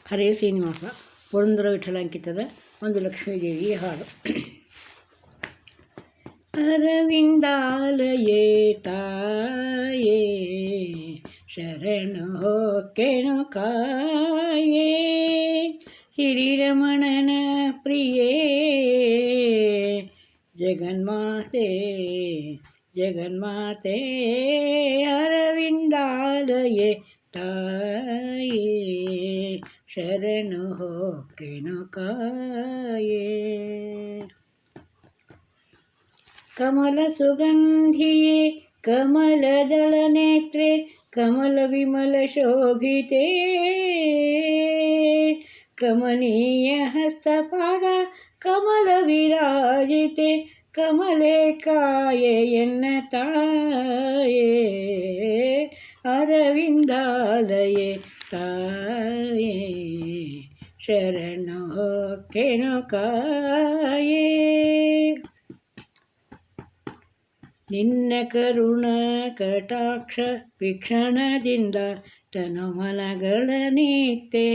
ಹರೇ ಶ್ರೀನಿವಾಸ ಪುರಂದರ ವಿಠಲ ಅಂಕಿತದ ಒಂದು ಲಕ್ಷ್ಮೀದೇವಿಯ ಹಾಡು. ಅರವಿಂದಾಲಯೇ ತಾಯೇ ಶರಣು ಹೊಕ್ಕೆನು ಕಾಯೇ, ಹಿರಿರಮಣನ ಪ್ರಿಯೇ ಜಗನ್ಮಾತೆ ಜಗನ್ಮಾತೆ. ಅರವಿಂದಾಲಯೇ ತಾಯೇ ಶರಣು ಹೊಕ್ಕೆನು ಕಾಯೇ. ಕಮಲ ಸುಗಂಧಿಯೇ ಕಮಲದಳ ನೇತ್ರೆ ಕಮಲ ವಿಮಲ ಶೋಭಿತೆ, ಕಮನೀಯ ಹಸ್ತಪಾದ ಕಮಲ ವಿರಾಜಿತೆ, ಕಮಲೆ ಕಾಯೆ ಎನ್ನ ತಾಯೇ ಅರವಿಂದಾಲಯೇ ತಾಯೇ ಶರಣು ಹೊಕ್ಕೆನು ಕಾಯೇ. ನಿನ್ನ ಕರುಣ ಕಟಾಕ್ಷ ವೀಕ್ಷಣದಿಂದ ತನುಮನಗಳ ನೀತೆ,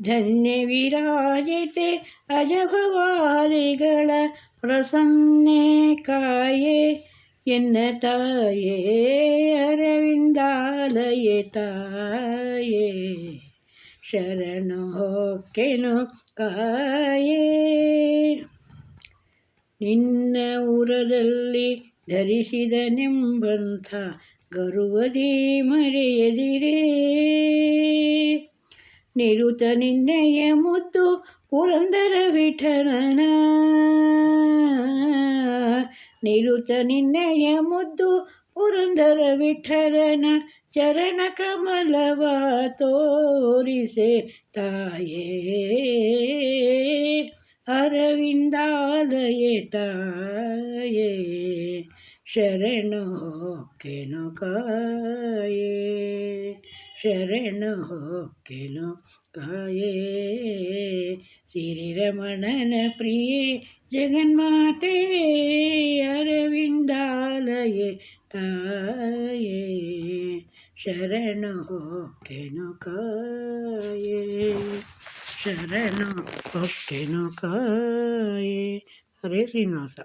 ಧನ್ಯ ವಿರಾಜಿತೆ ಅಜಭವಾದಿಗಳ ಪ್ರಸನ್ನೆ ಕಾಯೆ ಎನ್ನ ತಾಯೇ ಅರವಿಂದಾಲಯೇ ತಾಯೇ ಶರಣು ಹೊಕ್ಕೆನು ಕಾಯೇ. ನಿನ್ನ ಉರದಲ್ಲಿ ಧರಿಸಿದನೆಂಬಂಥ ಗರುವದಿ ಮರೆಯದಿರೇ, ನಿರುತ ನಿನ್ನೆಯ ಮುದ್ದು ಪುರಂದರ ವಿಠಲನ, ನಿರುತ ನಿನ್ನೆಯ ಮುದ್ದು ಪುರಂದರ ವಿಠಲನ ಚರಣ ಕಮಲವ ತೋರಿಸೆ ತಾಯೇ ಅರವಿಂದಾಲಯೇ ತಾಯೇ ಶರಣು ಹೊಕ್ಕೆನು ಕಾಯೇ ಶರಣು ಹೊಕ್ಕೆನು ಕಾಯೇ. ಶ್ರೀರಮಣನ ಪ್ರಿಯೆ ಜಗನ್ಮಾತೆ ಅರವಿಂದಾಲಯೇ ತಾಯೇ ಶರಣು ಹೊಕ್ಕೆನು ಕಾಯೇ ಶರಣು ಹೊಕ್ಕೆನು ಕಾಯೇ. ಹರೇ ಶ್ರೀನಿವಾಸ.